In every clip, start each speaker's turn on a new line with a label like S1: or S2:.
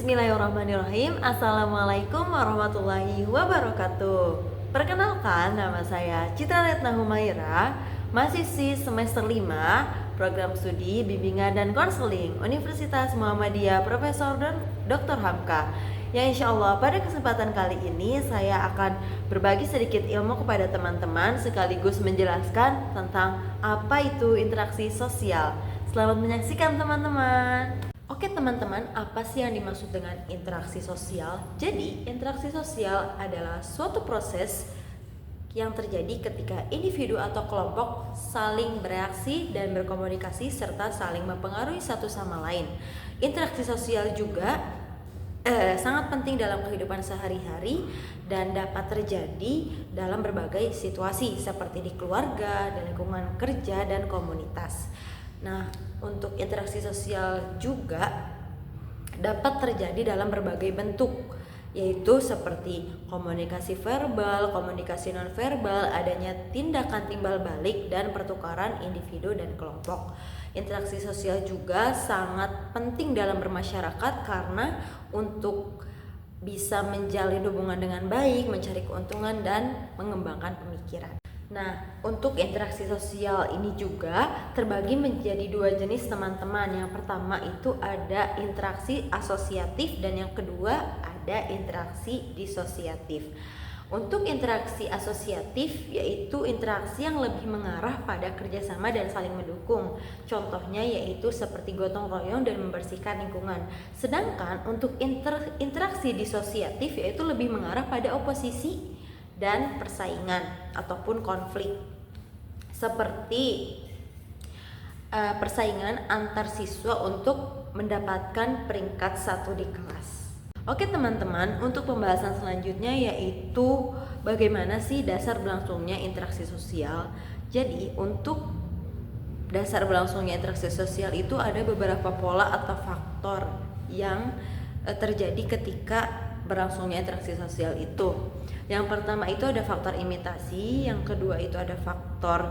S1: Bismillahirrahmanirrahim. Assalamualaikum warahmatullahi wabarakatuh. Perkenalkan, nama saya Citra Retna Humaira, mahasiswi semester 5 Program Studi Bimbingan dan Konseling Universitas Muhammadiyah Profesor Dr. Hamka. Yang insya Allah pada kesempatan kali ini saya akan berbagi sedikit ilmu kepada teman-teman sekaligus menjelaskan tentang apa itu interaksi sosial. Selamat menyaksikan teman-teman. Oke teman-teman, apa sih yang dimaksud dengan interaksi sosial? Jadi, interaksi sosial adalah suatu proses yang terjadi ketika individu atau kelompok saling bereaksi dan berkomunikasi serta saling mempengaruhi satu sama lain. Interaksi sosial juga sangat penting dalam kehidupan sehari-hari dan dapat terjadi dalam berbagai situasi seperti di keluarga, dan lingkungan kerja, dan komunitas. Nah, untuk interaksi sosial juga dapat terjadi dalam berbagai bentuk, yaitu seperti komunikasi verbal, komunikasi nonverbal, adanya tindakan timbal balik, dan pertukaran individu dan kelompok. Interaksi sosial juga sangat penting dalam bermasyarakat karena untuk bisa menjalin hubungan dengan baik, mencari keuntungan, dan mengembangkan pemikiran. Nah, untuk interaksi sosial ini juga terbagi menjadi dua jenis teman-teman. Yang pertama itu ada interaksi asosiatif dan yang kedua ada interaksi disosiatif. Untuk interaksi asosiatif yaitu interaksi yang lebih mengarah pada kerjasama dan saling mendukung. Contohnya yaitu seperti gotong royong dan membersihkan lingkungan. Sedangkan untuk interaksi disosiatif yaitu lebih mengarah pada oposisi dan persaingan ataupun konflik, seperti persaingan antar siswa untuk mendapatkan peringkat 1 di kelas. Oke teman-teman, untuk pembahasan selanjutnya yaitu bagaimana sih dasar berlangsungnya interaksi sosial. Jadi untuk dasar berlangsungnya interaksi sosial itu ada beberapa pola atau faktor yang terjadi ketika berlangsungnya interaksi sosial itu. Yang pertama itu ada faktor imitasi, yang kedua itu ada faktor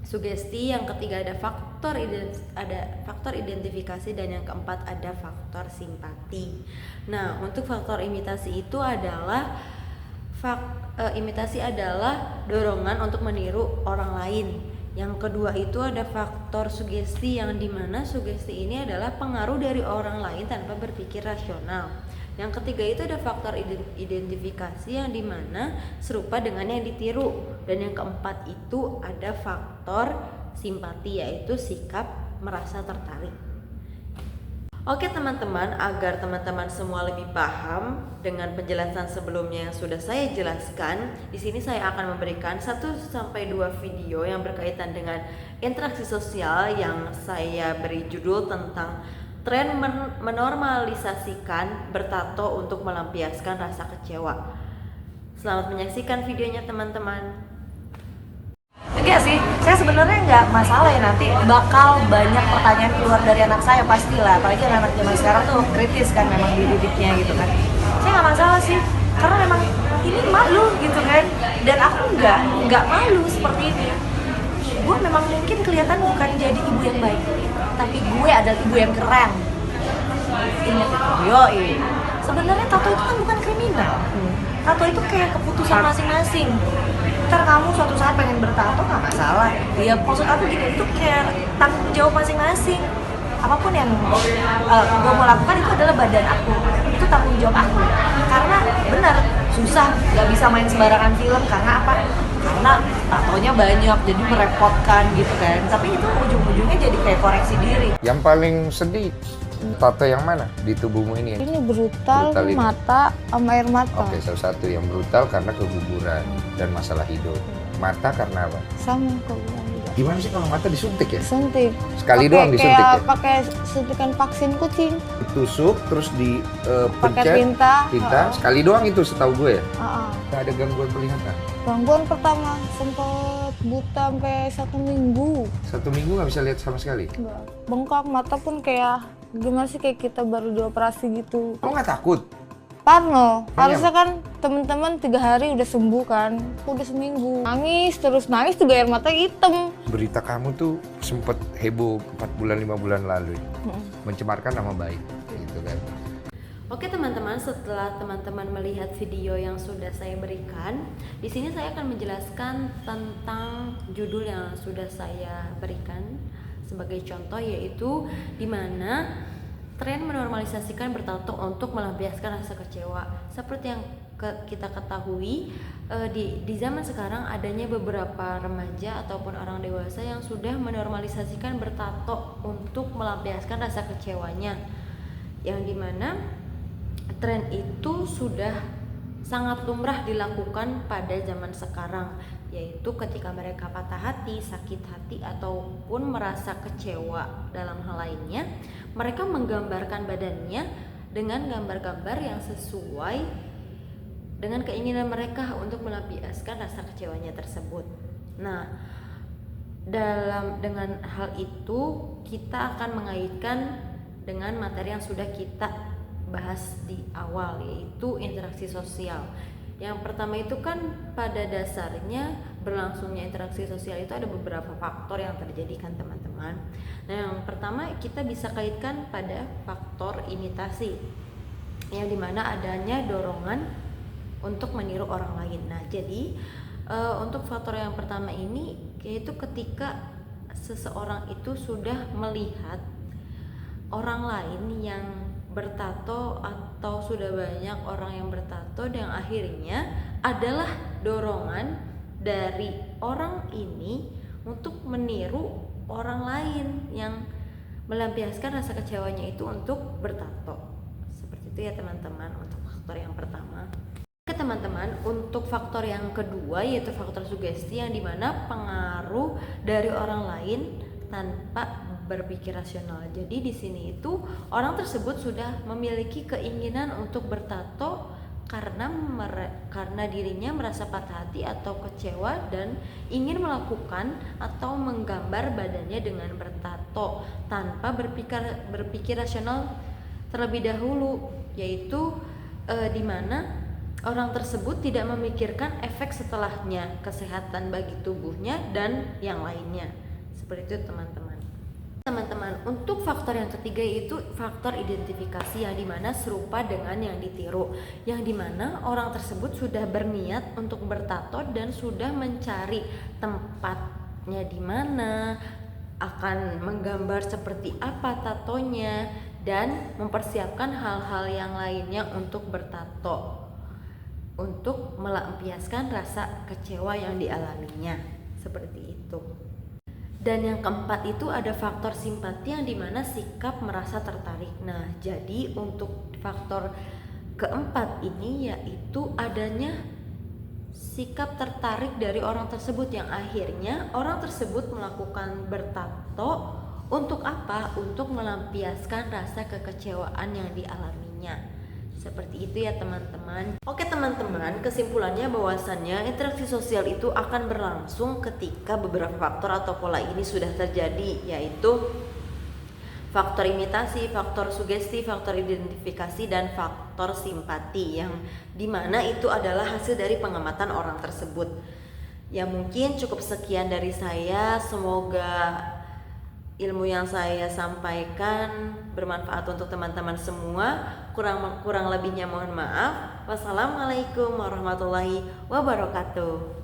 S1: sugesti, yang ketiga ada faktor identifikasi, dan yang keempat ada faktor simpati. Nah, untuk faktor imitasi itu adalah imitasi adalah dorongan untuk meniru orang lain. Yang kedua itu ada faktor sugesti, yang dimana sugesti ini adalah pengaruh dari orang lain tanpa berpikir rasional. Yang ketiga itu ada faktor identifikasi, yang dimana serupa dengan yang ditiru. Dan yang keempat itu ada faktor simpati, yaitu sikap merasa tertarik. Oke teman-teman, agar teman-teman semua lebih paham dengan penjelasan sebelumnya yang sudah saya jelaskan, di sini saya akan memberikan 1-2 video yang berkaitan dengan interaksi sosial yang saya beri judul tentang tren menormalisasikan bertato untuk melampiaskan rasa kecewa. Selamat menyaksikan videonya teman-teman.
S2: Enggak sih, saya sebenarnya nggak masalah ya nanti bakal banyak pertanyaan keluar dari anak saya, pastilah. Apalagi anak zaman sekarang tuh kritis kan memang dididiknya gitu kan. Saya nggak masalah sih, karena memang ini malu gitu kan. Dan aku nggak malu seperti ini. Gue memang mungkin kelihatan bukan jadi ibu yang baik, tapi gue adalah ibu yang keren. Ingat itu, yoi. Sebenarnya tato itu kan bukan kriminal. Tato itu kayak keputusan masing-masing. Ntar kamu suatu saat pengen bertato nggak masalah. Ya maksud aku gini, itu kayak tanggung jawab masing-masing. Apapun yang gue mau lakukan itu adalah badan aku. Itu tanggung jawab aku. Karena benar susah, nggak bisa main sembarangan film. Karena apa? Karena tatonya banyak, jadi merepotkan gitu kan. Tapi itu ujung-ujungnya jadi kayak koreksi diri.
S3: Yang paling sedih tato yang mana di tubuhmu ini?
S4: Ini brutal
S3: ini.
S4: Mata sama air mata.
S3: Oke, salah satu yang brutal karena keguguran dan masalah hidup. Mata karena apa?
S4: Sama keguguran juga.
S3: Gimana sih kalau mata disuntik ya?
S4: Suntik.
S3: Sekali doang disuntik ya?
S4: Pakai suntikan vaksin kucing.
S3: Ditusuk terus
S4: Pakai
S3: dipencet
S4: tinta.
S3: sekali doang itu setahu gue ya?
S4: Heeh.
S3: Ada gangguan penglihatan?
S4: Gangguan pertama sempat buta sampai 1 minggu.
S3: 1 minggu nggak bisa lihat sama sekali?
S4: Enggak. Bengkak mata pun kayak gimana sih, kayak kita baru dioperasi gitu.
S3: Kamu nggak takut?
S4: Parno, harusnya kan teman-teman 3 hari udah sembuh kan, aku udah seminggu. Nangis juga air mata hitam.
S3: Berita kamu tuh sempet heboh 4 bulan 5 bulan lalu, mencemarkan nama baik, gitu kan.
S1: Oke teman-teman, setelah teman-teman melihat video yang sudah saya berikan, di sini saya akan menjelaskan tentang judul yang sudah saya berikan sebagai contoh, yaitu di mana tren menormalisasikan bertato untuk melampiaskan rasa kecewa. Seperti yang kita ketahui, di zaman sekarang adanya beberapa remaja ataupun orang dewasa yang sudah menormalisasikan bertato untuk melampiaskan rasa kecewanya, yang dimana tren itu sudah sangat lumrah dilakukan pada zaman sekarang, yaitu ketika mereka patah hati, sakit hati, ataupun merasa kecewa dalam hal lainnya, mereka menggambarkan badannya dengan gambar-gambar yang sesuai dengan keinginan mereka untuk melampiaskan rasa kecewanya tersebut. Nah, dengan hal itu kita akan mengaitkan dengan materi yang sudah kita bahas di awal, yaitu interaksi sosial. Yang pertama itu kan pada dasarnya berlangsungnya interaksi sosial itu ada beberapa faktor yang terjadi kan teman-teman. Nah, yang pertama kita bisa kaitkan pada faktor imitasi, yang dimana adanya dorongan untuk meniru orang lain. Nah, jadi untuk faktor yang pertama ini yaitu ketika seseorang itu sudah melihat orang lain yang bertato atau sudah banyak orang yang bertato, dan akhirnya adalah dorongan dari orang ini untuk meniru orang lain yang melampiaskan rasa kecewanya itu untuk bertato. Seperti itu ya teman-teman untuk faktor yang pertama. Oke teman-teman, untuk faktor yang kedua yaitu faktor sugesti, yang dimana pengaruh dari orang lain tanpa berpikir rasional. Jadi di sini itu orang tersebut sudah memiliki keinginan untuk bertato karena dirinya merasa patah hati atau kecewa dan ingin melakukan atau menggambar badannya dengan bertato tanpa berpikir rasional terlebih dahulu, yaitu di mana orang tersebut tidak memikirkan efek setelahnya, kesehatan bagi tubuhnya dan yang lainnya. Seperti itu teman-teman. Untuk faktor yang ketiga yaitu faktor identifikasi, yang dimana serupa dengan yang ditiru, yang dimana orang tersebut sudah berniat untuk bertato dan sudah mencari tempatnya di mana, akan menggambar seperti apa tatonya, dan mempersiapkan hal-hal yang lainnya untuk bertato, untuk melampiaskan rasa kecewa yang dialaminya. Seperti itu. Dan yang keempat itu ada faktor simpati, yang dimana sikap merasa tertarik. Nah, jadi untuk faktor keempat ini yaitu adanya sikap tertarik dari orang tersebut, yang akhirnya orang tersebut melakukan bertato untuk apa? Untuk melampiaskan rasa kekecewaan yang dialaminya. Seperti itu ya teman-teman. Oke teman-teman, kesimpulannya bahwasannya interaksi sosial itu akan berlangsung ketika beberapa faktor atau pola ini sudah terjadi, yaitu faktor imitasi, faktor sugesti, faktor identifikasi, dan faktor simpati, yang dimana itu adalah hasil dari pengamatan orang tersebut. Ya mungkin cukup sekian dari saya, semoga ilmu yang saya sampaikan bermanfaat untuk teman-teman semua. Kurang lebihnya mohon maaf. Wassalamualaikum warahmatullahi wabarakatuh.